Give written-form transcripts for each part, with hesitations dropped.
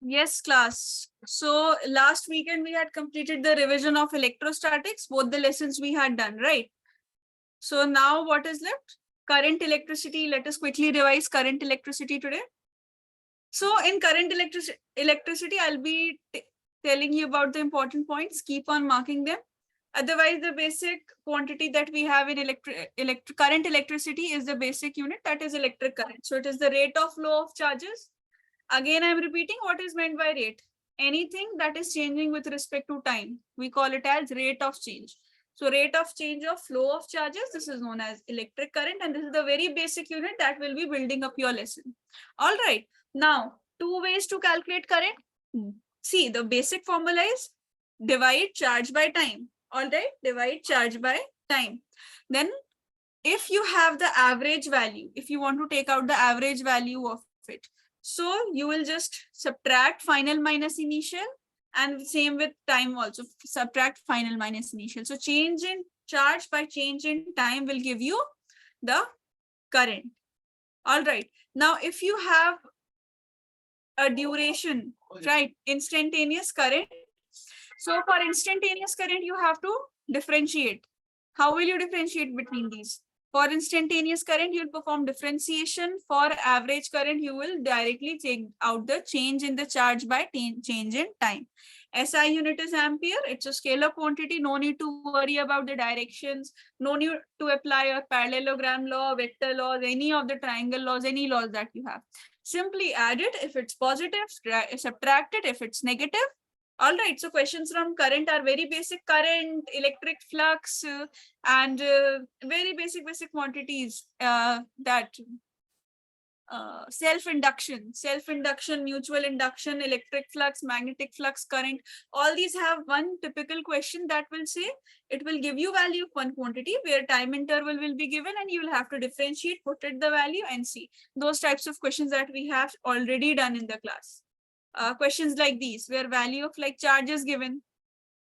Yes, class. So last weekend we had completed the revision of electrostatics, both the lessons we had done, right? So now what is left? Current electricity. Let us quickly revise current electricity today. So in current electricity, I'll be telling you about the important points. Keep on marking them. Otherwise, the basic quantity that we have in current electricity is the basic unit, that is electric current. So it is the rate of flow of charges. Again, I'm repeating what is meant by rate. Anything that is changing with respect to time, we call it as rate of change. So rate of change of flow of charges, this is known as electric current, and this is the very basic unit that will be building up your lesson. All right. Now, two ways to calculate current. See, the basic formula is divide charge by time. All right, divide charge by time. Then if you have the average value, if you want to take out the average value of it, so you will just subtract final minus initial, and same with time also, subtract final minus initial. So change in charge by change in time will give you the current. All right. Now, if you have a duration, right, instantaneous current. So for instantaneous current, you have to differentiate. How will you differentiate between these? For instantaneous current, you'll perform differentiation. For average current, you will directly take out the change in the charge by change in time. SI unit is ampere. It's a scalar quantity. No need to worry about the directions. No need to apply a parallelogram law, vector laws, any of the triangle laws, any laws that you have. Simply add it. If it's positive, subtract it. If it's negative, all right. So questions from current are very basic. Current, electric flux, and very basic quantities that self-induction, mutual induction, electric flux, magnetic flux, current. All these have one typical question that will say it will give you value of one quantity where time interval will be given, and you will have to differentiate, put it the value, and see. Those types of questions that we have already done in the class. Questions like these where value of like charge is given,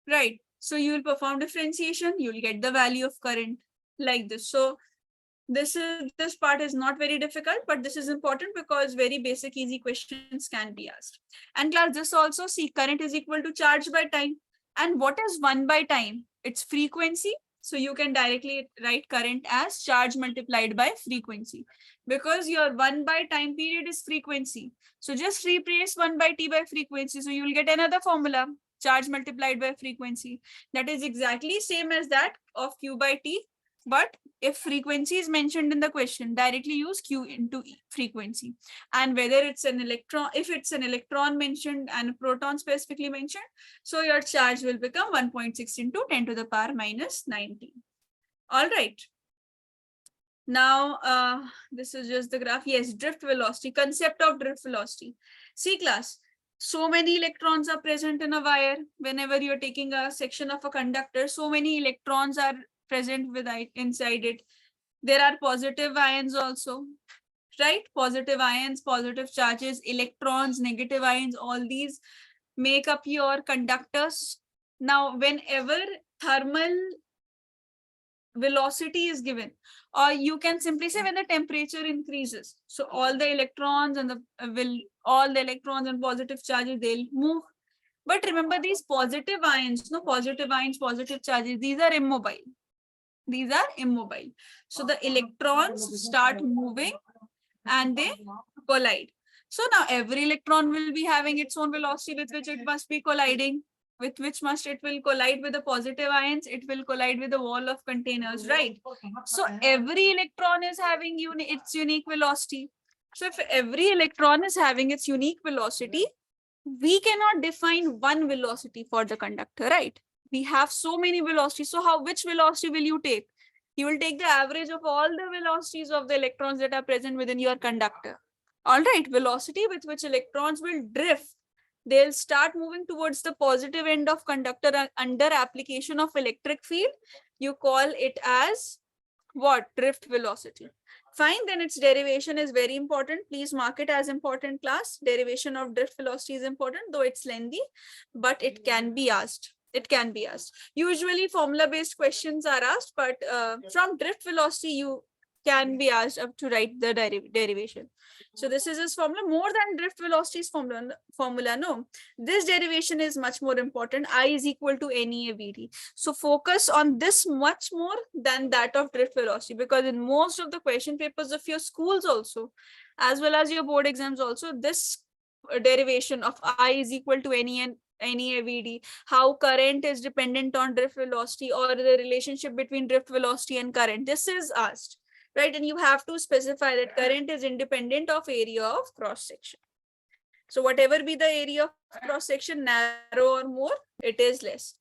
right? So you will perform differentiation, you will get the value of current like this. So this part is not very difficult, but this is important because very basic easy questions can be asked. And class, this also, see, current is equal to charge by time. And what is 1 by time? It's frequency. So you can directly write current as charge multiplied by frequency, because your 1 by time period is frequency. So just replace 1 by t by frequency. So you will get another formula, charge multiplied by frequency. That is exactly same as that of q by t. But if frequency is mentioned in the question, directly use q into frequency. And whether it's an electron, if it's an electron mentioned and a proton specifically mentioned, so your charge will become 1.6 into 10 to the power minus 19. All right. Now, this is just the graph. Yes, drift velocity, concept of drift velocity. See class, so many electrons are present in a wire. Whenever you're taking a section of a conductor, so many electrons are present with inside it. There are positive ions also, right? Positive ions, positive charges, electrons, negative ions, all these make up your conductors. Now, whenever thermal velocity is given, or you can simply say when the temperature increases, so all the electrons and all the electrons and positive charges, they'll move. But remember, these positive ions, positive ions, positive charges, these are immobile. So the electrons start moving and they collide. So now every electron will be having its own velocity with which it must be colliding, with which it will collide with the positive ions, it will collide with the wall of containers, right? So every electron is having its unique velocity. So if every electron is having its unique velocity, we cannot define one velocity for the conductor, right? We have so many velocities. So which velocity will you take? You will take the average of all the velocities of the electrons that are present within your conductor. All right, velocity with which electrons will drift. They'll start moving towards the positive end of conductor under application of electric field. You call it as what? Drift velocity. Fine, then its derivation is very important. Please mark it as important, class. Derivation of drift velocity is important, though it's lengthy, but it can be asked. Usually formula based questions are asked, but from drift velocity, you can be asked up to write the derivation. So this is his formula more than drift velocity's formula. No, this derivation is much more important. I is equal to NEAVD. So focus on this much more than that of drift velocity, because in most of the question papers of your schools also, as well as your board exams also, this derivation of I is equal to NEAVD, how current is dependent on drift velocity, or the relationship between drift velocity and current, this is asked, right? And you have to specify that current is independent of area of cross section. So whatever be the area of cross section, narrow or more, it is less.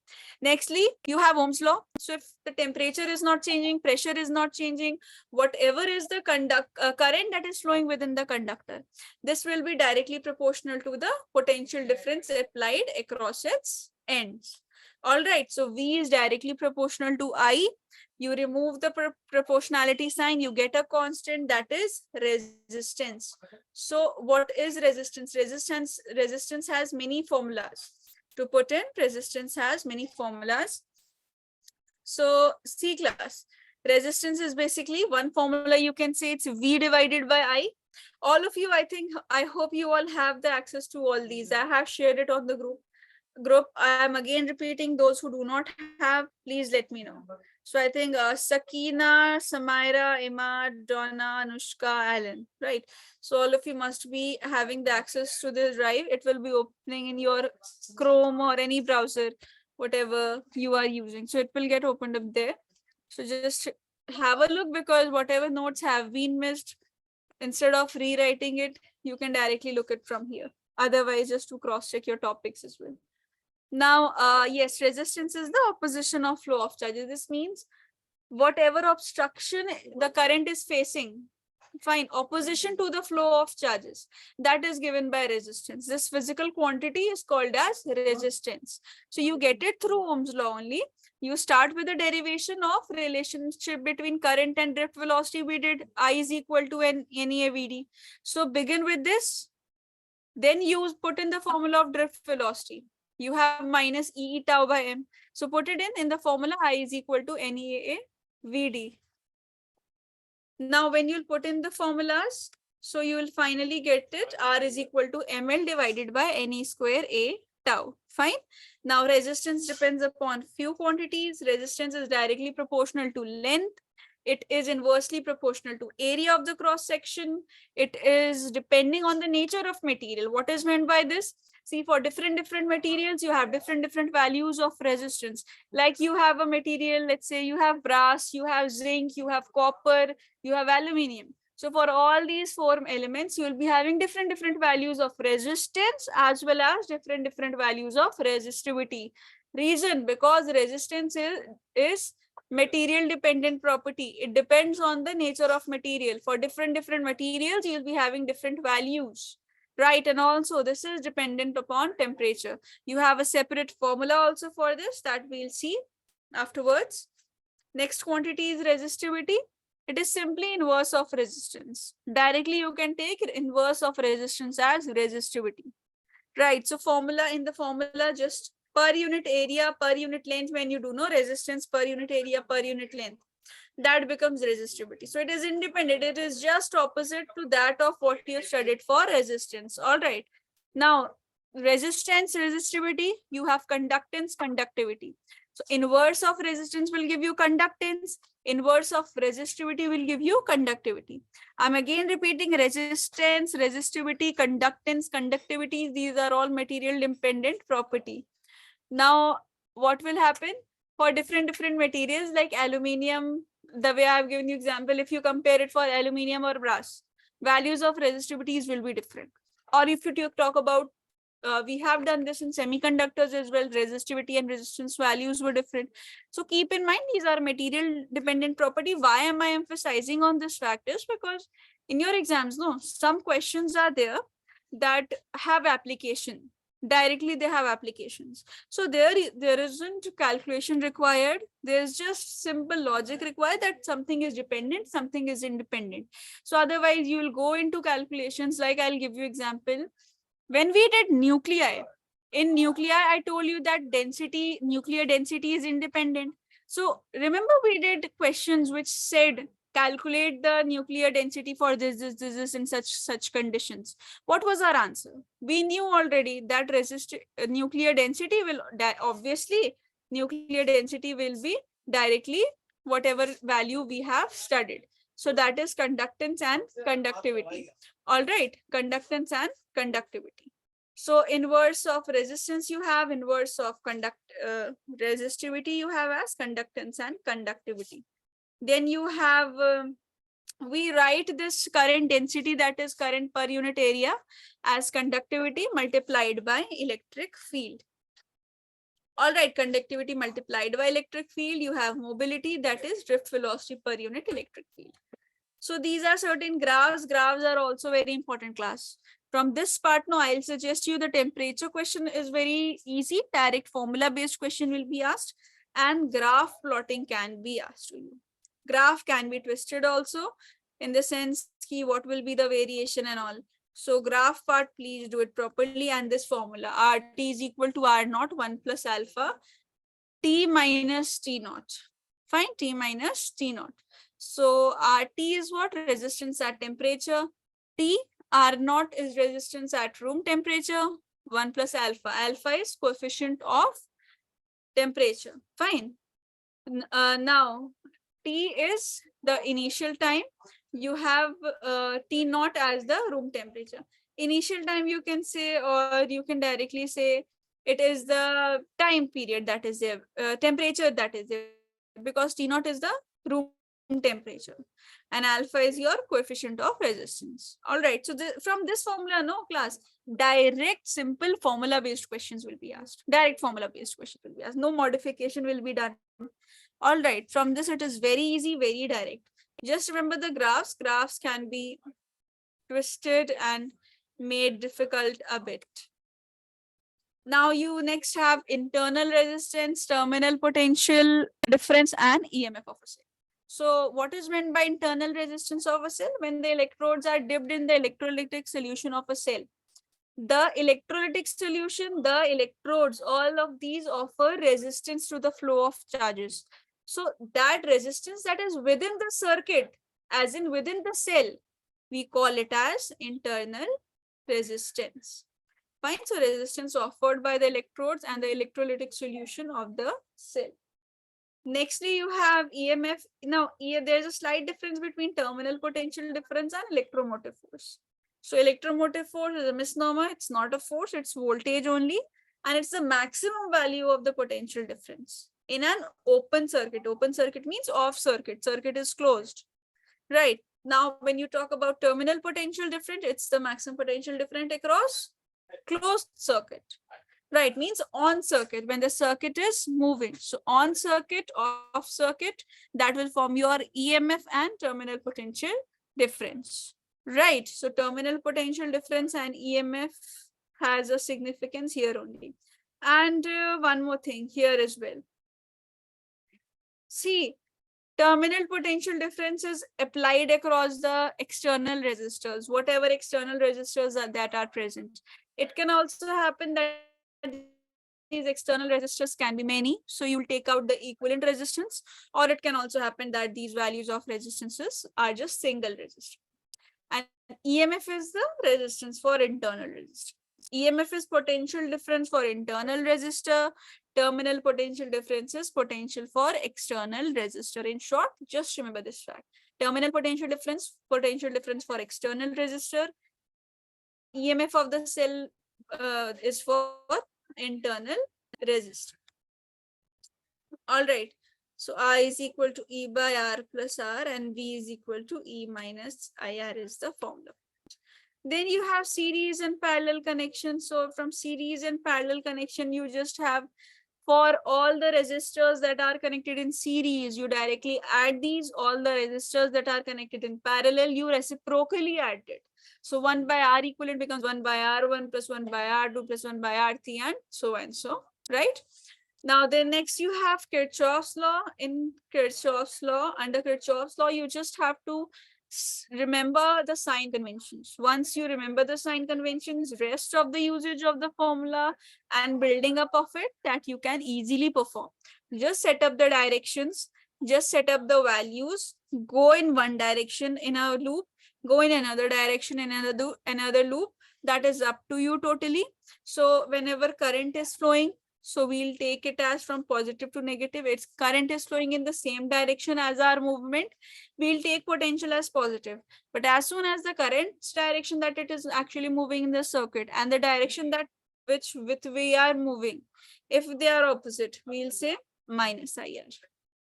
Nextly, you have Ohm's law. So if the temperature is not changing, pressure is not changing, whatever is the current that is flowing within the conductor, this will be directly proportional to the potential difference applied across its ends. All right, so V is directly proportional to I. You remove the proportionality sign, you get a constant, that is resistance. So what is resistance? Resistance has many formulas. To put in, resistance has many formulas. So C class, resistance is basically one formula, you can say it's V divided by I. All of you, I hope you all have the access to all these. I have shared it on the group. I am again repeating, those who do not have, please let me know. So I think Sakina, Samaira, Imad, Donna, Anushka, Alan, right? So all of you must be having the access to this drive. It will be opening in your Chrome or any browser, whatever you are using. So it will get opened up there. So just have a look, because whatever notes have been missed, instead of rewriting it, you can directly look it from here. Otherwise, just to cross-check your topics as well. Now, yes, resistance is the opposition of flow of charges. This means whatever obstruction the current is facing, fine, opposition to the flow of charges, that is given by resistance. This physical quantity is called as resistance. So you get it through Ohm's law only. You start with the derivation of relationship between current and drift velocity. We did I is equal to NEAVD. So begin with this. Then you put in the formula of drift velocity. You have minus E tau by M. So put it in the formula, I is equal to NEAVD. Now when you'll put in the formulas, so you will finally get it, R is equal to ML divided by NE square A tau. Fine. Now resistance depends upon few quantities. Resistance is directly proportional to length. It is inversely proportional to area of the cross section. It is depending on the nature of material. What is meant by this? See, for different materials, you have different values of resistance. Like you have a material, let's say you have brass, you have zinc, you have copper, you have aluminium. So for all these four elements, you will be having different values of resistance as well as different values of resistivity. Reason, because resistance is material dependent property. It depends on the nature of material. For different materials, you'll be having different values, right? And also this is dependent upon temperature. You have a separate formula also for this that we'll see afterwards. Next quantity is resistivity. It is simply inverse of resistance. Directly you can take inverse of resistance as resistivity, right? So in the formula, just per unit area, per unit length, when you do no resistance per unit area, per unit length, that becomes resistivity. So it is independent. It is just opposite to that of what you studied for resistance. All right. Now, resistance, resistivity, you have conductance, conductivity. So inverse of resistance will give you conductance. Inverse of resistivity will give you conductivity. I'm again repeating, resistance, resistivity, conductance, conductivity. These are all material dependent property. Now, what will happen for different materials like aluminium? The way I've given you example, if you compare it for aluminium or brass, values of resistivities will be different. Or if you talk about, we have done this in semiconductors as well, resistivity and resistance values were different. So keep in mind, these are material dependent property. Why am I emphasizing on this fact is because in your exams, no, some questions are there that have application. Directly they have applications. So there isn't calculation required. There's just simple logic required that something is dependent, something is independent. So otherwise you will go into calculations. Like I'll give you example. When we did nuclei, in nuclei, I told you that nuclear density is independent. So remember we did questions which said calculate the nuclear density for this in such conditions. What was our answer? We knew already that nuclear density will obviously nuclear density will be directly whatever value we have studied. So that is conductance and conductivity. All right, conductance and conductivity. So inverse of resistance you have, inverse of resistivity you have as conductance and conductivity. Then you have, we write this current density, that is current per unit area, as conductivity multiplied by electric field. All right, conductivity multiplied by electric field, you have mobility, that is drift velocity per unit electric field. So these are certain graphs. Graphs are also very important class. From this part, no, I'll suggest you the temperature question is very easy. Direct formula based question will be asked, and graph plotting can be asked to you. Graph can be twisted also, in the sense ki what will be the variation and all. So graph part, please do it properly. And this formula, RT is equal to R naught 1 plus alpha T minus T naught. Fine, T minus T naught. So RT is what? Resistance at temperature. T, R naught is resistance at room temperature. 1 plus alpha. Alpha is coefficient of temperature. Fine. Now, T is the initial time. You have T naught as the room temperature. Initial time you can say, or you can directly say, it is the time period that is there, temperature that is there, because T naught is the room temperature and alpha is your coefficient of resistance. All right. So from this formula, no class, direct simple formula based questions will be asked. Direct formula based questions will be asked. No modification will be done. All right. From this, it is very easy, very direct. Just remember the graphs. Graphs can be twisted and made difficult a bit. Now you next have internal resistance, terminal potential difference, and EMF of a cell. So what is meant by internal resistance of a cell? When the electrodes are dipped in the electrolytic solution of a cell. The electrolytic solution, the electrodes, all of these offer resistance to the flow of charges. So that resistance that is within the circuit, as in within the cell, we call it as internal resistance. Fine. So resistance offered by the electrodes and the electrolytic solution of the cell. Nextly, you have EMF. Now, there's a slight difference between terminal potential difference and electromotive force. So electromotive force is a misnomer. It's not a force, it's voltage only. And it's the maximum value of the potential difference in an open circuit. Open circuit means off circuit. Circuit is closed. Right. Now, when you talk about terminal potential difference, it's the maximum potential difference across closed circuit. Right, means on circuit, when the circuit is moving. So on circuit, off circuit, that will form your EMF and terminal potential difference. Right, so terminal potential difference and EMF has a significance here only. And one more thing here as well. See, terminal potential difference is applied across the external resistors, whatever external resistors that are present. It can also happen that these external resistors can be many, so you'll take out the equivalent resistance, or it can also happen that these values of resistances are just single resistor. And EMF is the resistance for internal resistor. EMF is potential difference for internal resistor. Terminal potential difference is potential for external resistor. In short, just remember this fact. Terminal potential difference for external resistor. EMF of the cell is for internal resistor. All right. So I is equal to E by R plus R and V is equal to E minus IR is the formula. Then you have series and parallel connection. So from series and parallel connection, you just have for all the resistors that are connected in series, you directly add these. All the resistors that are connected in parallel, you reciprocally add it. So 1 by R equivalent becomes 1 by R1 plus 1 by R2 plus 1 by R3 and so and so, right? Now then next you have Kirchhoff's law. In Kirchhoff's law, under Kirchhoff's law, you just have to remember the sign conventions. Once you remember the sign conventions, rest of the usage of the formula and building up of it, that you can easily perform. Just set up the directions. just set up the values, go in one direction in a loop, go in another direction in another loop. That is up to you totally. So whenever current is flowing, so we'll take it as from positive to negative. Its current is flowing in the same direction as our movement. We'll take potential as positive. But as soon as the current's direction that it is actually moving in the circuit and the direction that which with we are moving, if they are opposite, we'll say minus IR,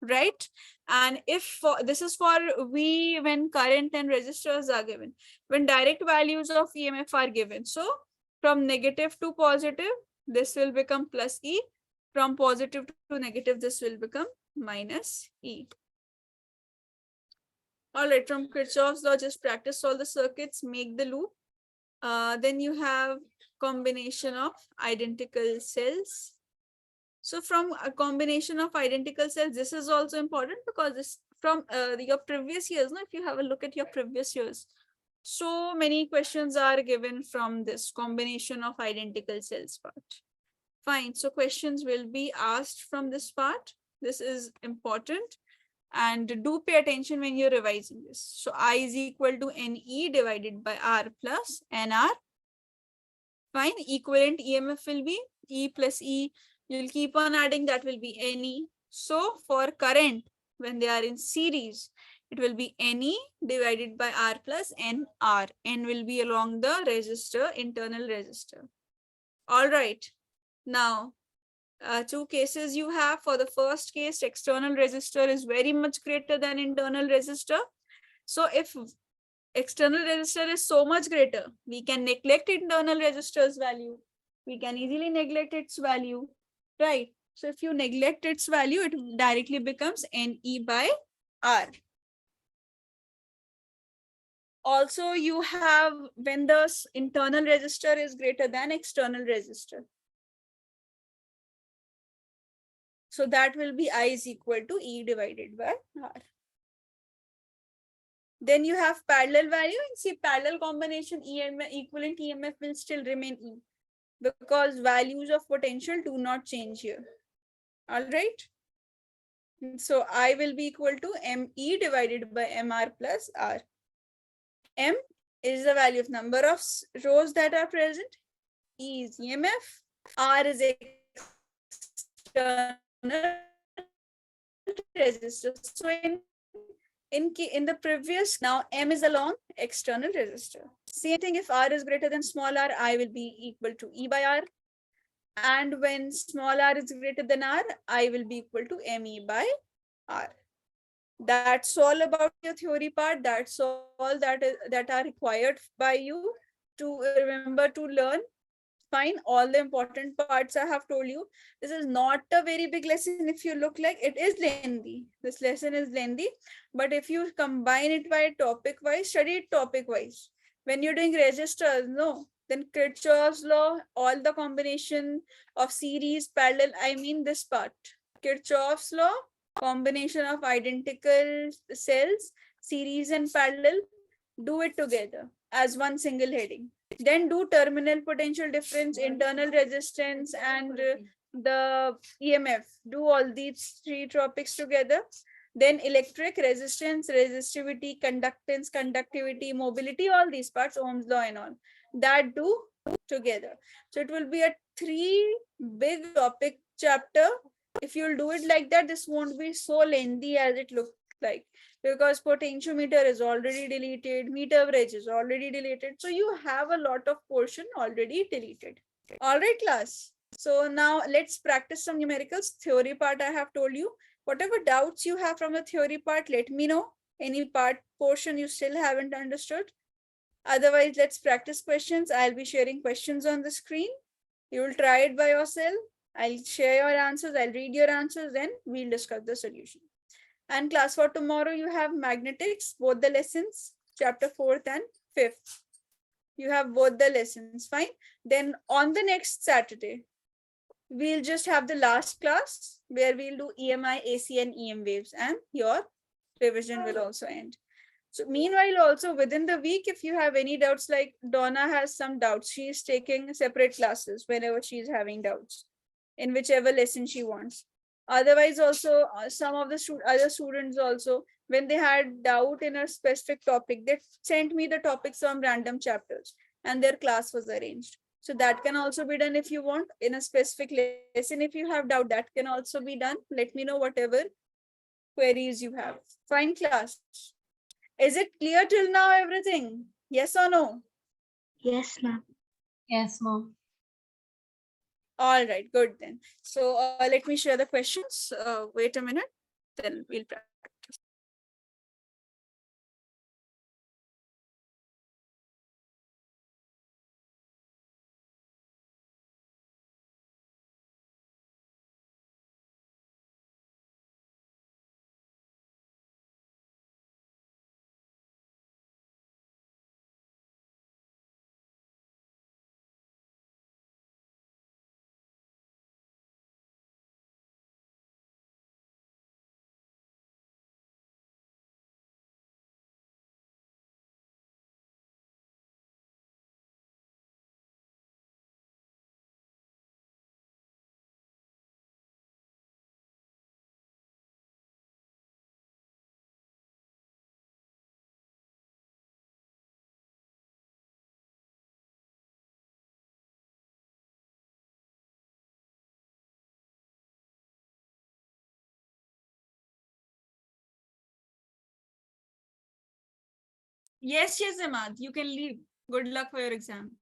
right? And if this is for V when current and resistors are given, when direct values of EMF are given. So from negative to positive, this will become plus E. From positive to negative, this will become minus E. All right, from Kirchhoff's law, just practice all the circuits, make the loop. Then you have combination of identical cells. So from a combination of identical cells, this is also important because this from your previous years. Now, if you have a look at your previous years, so many questions are given from this combination of identical cells part. Fine. So questions will be asked from this part. This is important. And do pay attention when you're revising this. So I is equal to NE divided by R plus NR. Fine. Equivalent EMF will be E plus E. You'll keep on adding, that will be NE. So for current, when they are in series, it will be NE divided by R plus NR. N will be along the resistor, internal resistor. All right. Now, two cases you have. For the first case, external resistor is very much greater than internal resistor. So if external resistor is so much greater, we can neglect internal resistor's value. We can easily neglect its value, right? So if you neglect its value, it directly becomes NE by R. Also, you have when the internal resistor is greater than external resistor. So that will be I is equal to E divided by R. Then you have parallel value, and see parallel combination EMF, equivalent EMF will still remain E because values of potential do not change here. All right. So I will be equal to ME divided by MR plus R. M is the value of number of rows that are present. E is EMF. R is external resistor. So in the previous, now M is along external resistor. Same thing, if R is greater than small r, I will be equal to E by R. And when small r is greater than R, I will be equal to ME by R. That's all about your theory part. That's all that are required by you to remember to learn. Fine, all the important parts I have told you. This is not a very big lesson. If you look like, it is lengthy. This lesson is lengthy, but if you combine it by topic wise, study it topic wise. When you're doing registers, no, then Kirchhoff's law, all the combination of series, parallel, I mean this part. Kirchhoff's law, combination of identical cells, series and parallel, do it together as one single heading. Then do terminal potential difference, internal resistance, and the EMF. Do all these three topics together. Then electric resistance, resistivity, conductance, conductivity, mobility, all these parts, Ohm's law and all. That do together. So it will be a 3 big topic chapter. If you'll do it like that, this won't be so lengthy as it looks like, because potentiometer is already deleted, meter bridge is already deleted. So you have a lot of portion already deleted. All right, class. So now let's practice some numericals. Theory part I have told you. Whatever doubts you have from the theory part, let me know. Any part portion you still haven't understood. Otherwise, let's practice questions. I'll be sharing questions on the screen. You will try it by yourself. I'll share your answers. I'll read your answers. Then we'll discuss the solution. And class for tomorrow, you have magnetics, both the lessons, chapter 4th and 5th. You have both the lessons, fine. Then on the next Saturday, we'll just have the last class where we'll do EMI, AC and EM waves, and your revision will also end. So meanwhile, also within the week, if you have any doubts, like Donna has some doubts, she is taking separate classes whenever she is having doubts in whichever lesson she wants. Otherwise, also some of the other students also, when they had doubt in a specific topic, they sent me the topics from random chapters, and their class was arranged. So that can also be done if you want in a specific lesson. If you have doubt, that can also be done. Let me know whatever queries you have. Fine, class. Is it clear till now everything? Yes or no? Yes, ma'am. Yes, ma'am. All right, good then. So let me share the questions. Wait a minute, then we'll practice. Yes, Ahmad, you can leave. Good luck for your exam.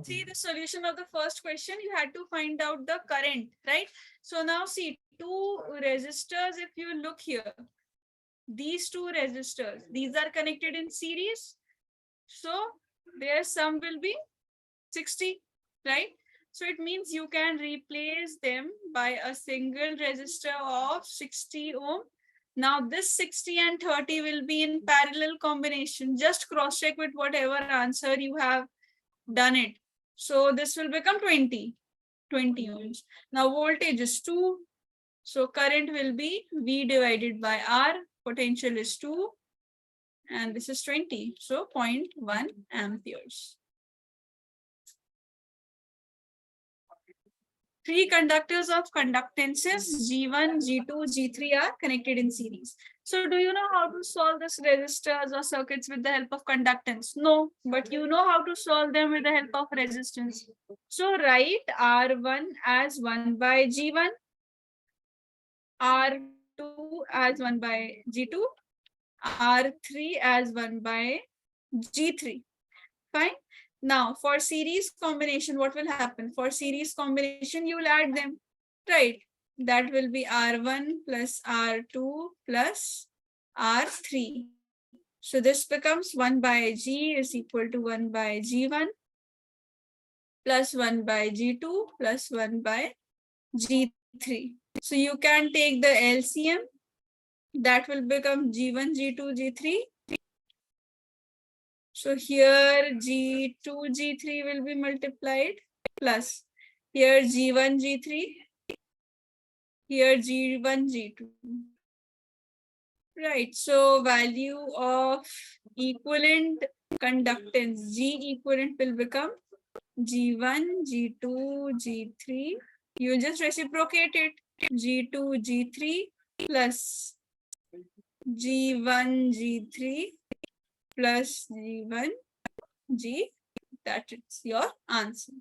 See the solution of the first question, you had to find out the current, right? So now see two resistors, if you look here, these two resistors, these are connected in series. So their sum will be 60, right? So it means you can replace them by a single resistor of 60 ohm. Now this 60 and 30 will be in parallel combination. Just cross check with whatever answer you have done it. So this will become 20 ohms. Now voltage is 2. So current will be V divided by R. Potential is 2. And this is 20. So 0.1 amperes. Three conductors of conductances G1, G2, G3 are connected in series. So do you know how to solve this resistors or circuits with the help of conductance? No, but you know how to solve them with the help of resistance. So write R1 as 1 by G1, R2 as 1 by G2, R3 as 1 by G3. Fine. Now for series combination, what will happen? For series combination, you will add them, right? That will be R1 plus R2 plus R3. So this becomes 1 by G is equal to 1 by G1 plus 1 by G2 plus 1 by G3. So you can take the LCM, that will become G1, G2, G3. So here G2, G3 will be multiplied plus here G1, G3, here G1, G2. Right, so value of equivalent conductance, G equivalent will become G1, G2, G3. You just reciprocate it, G2, G3 plus G1, G3 plus G1, G. That is your answer.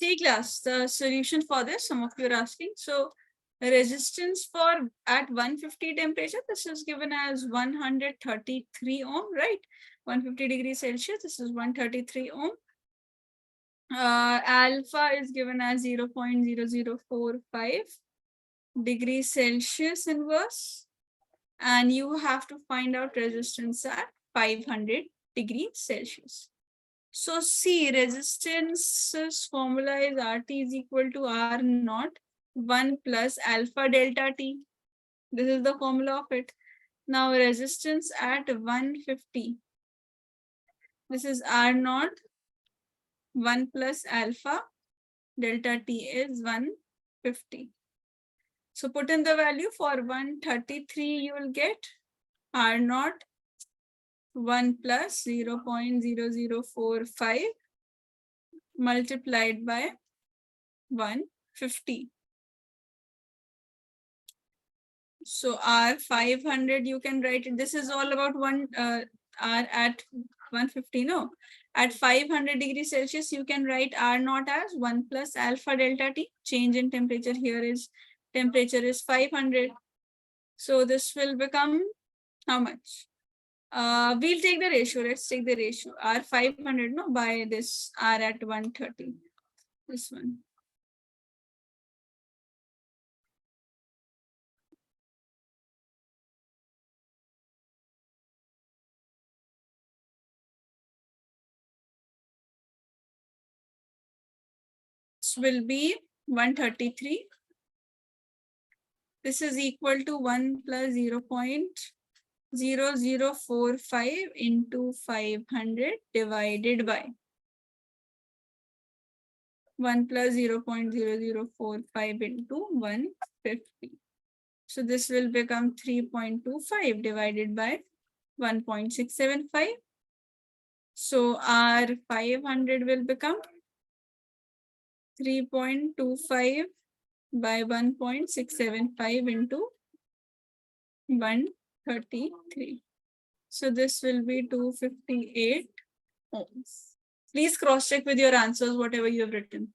C class, the solution for this, some of you are asking. So resistance for at 150 temperature, this is given as 133 ohm, right? 150 degrees Celsius, this is 133 ohm. Alpha is given as 0.0045 degrees Celsius inverse. And you have to find out resistance at 500 degrees Celsius. So see, resistance's formula is RT is equal to R naught 1 plus alpha delta T. This is the formula of it. Now resistance at 150. This is R naught 1 plus alpha delta T is 150. So put in the value for 133, you will get R naught 1 plus 0.0045 multiplied by 150. So R 500, you can write it. This is all about R at 150. No, at 500 degrees Celsius, you can write R naught as 1 plus alpha delta T. Change in temperature here is temperature is 500. So this will become how much? We'll take the ratio. Let's take the ratio. R 500 no by this R at 130. This one. This will be 133. This is equal to 1 plus 0.0045 into 500 divided by 1 plus 0.0045 into 150. So this will become 3.25 divided by 1.675. So our 500 will become 3.25 by 1.675 into 133. So this will be 258 ohms. Please cross check with your answers, whatever you have written.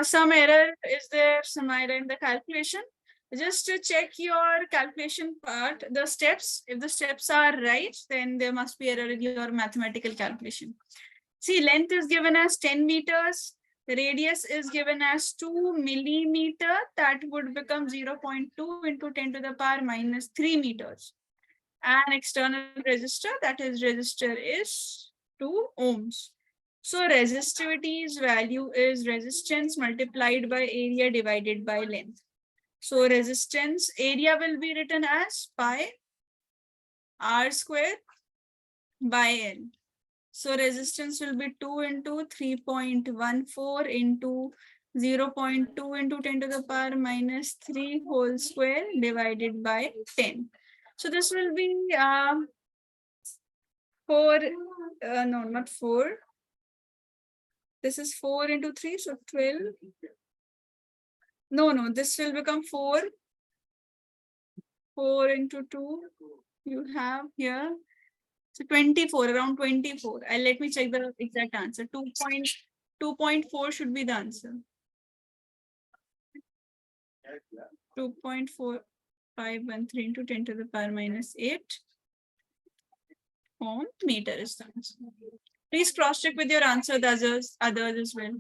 some error is there, some error in the calculation. Just to check your calculation part, the steps. If the steps are right, then there must be error in your mathematical calculation. See, length is given as 10 meters. Radius is given as 2 millimeter. That would become 0.2 into 10 to the power minus 3 meters. And external resistor, that is resistor is 2 ohms. So resistivity's value is resistance multiplied by area divided by length. So resistance area will be written as pi r square by L. So resistance will be 2 into 3.14 into 0.2 into 10 to the power minus 3 whole square divided by 10. So this will be 4, no, not 4. This is 4 into 3, so 12. No, this will become 4. 4 into 2, you have here. So 24, around 24. Let me check the exact answer. 2.4 should be the answer. 2.4513 into 10 to the power minus 8 ohm meter is the answer. Please cross check with your answer, the others as well.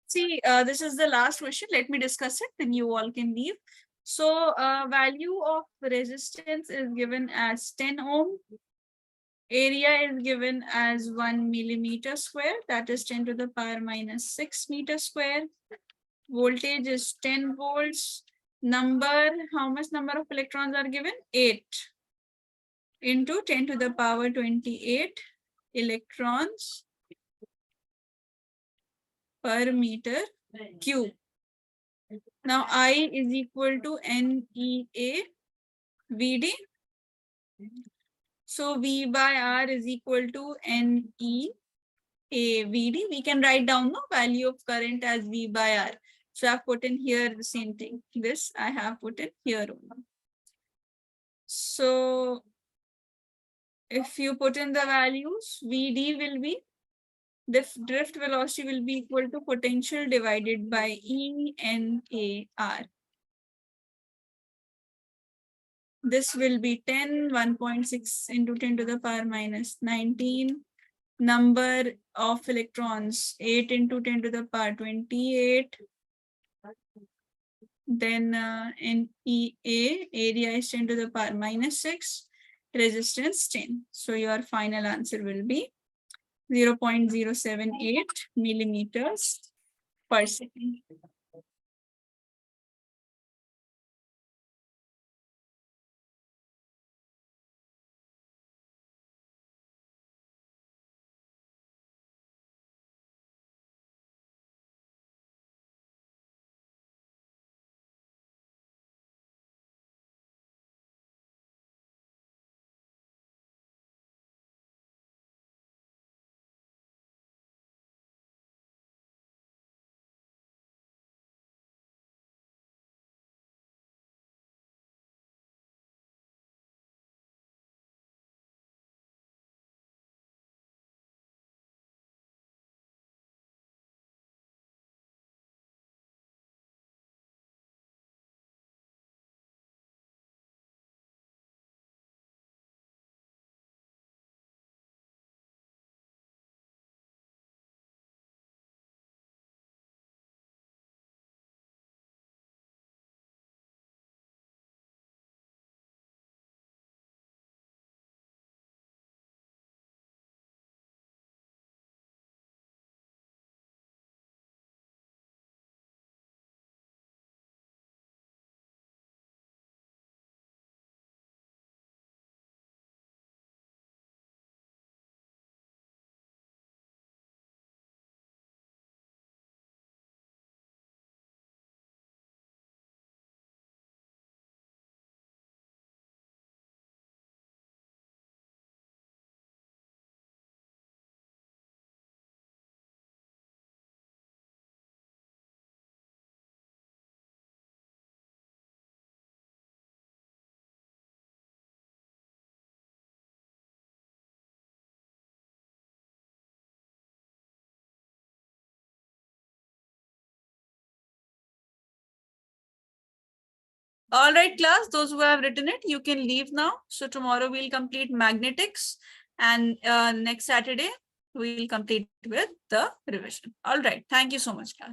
See, this is the last question. Let me discuss it, then you all can leave. So, value of resistance is given as 10 ohm. Area is given as 1 millimeter square, that is 10 to the power minus 6 meter square. Voltage is 10 volts. Number, how much number of electrons are given? 8 into 10 to the power 28 electrons per meter cube. Now I is equal to NEA VD. So V by R is equal to NEA VD. We can write down the value of current as V by R. So I've put in here the same thing. This I have put in here only. So if you put in the values, VD will be, the drift velocity will be equal to potential divided by ENAR. This will be 10, 1.6 into 10 to the power minus 19. Number of electrons, 8 into 10 to the power 28. Then NEA, area is 10 to the power minus 6. Resistance 10. So your final answer will be 0.078 millimeters per second. All right, class, those who have written it, you can leave now. So tomorrow we'll complete magnetics, and next Saturday we'll complete with the revision. All right, thank you so much, class.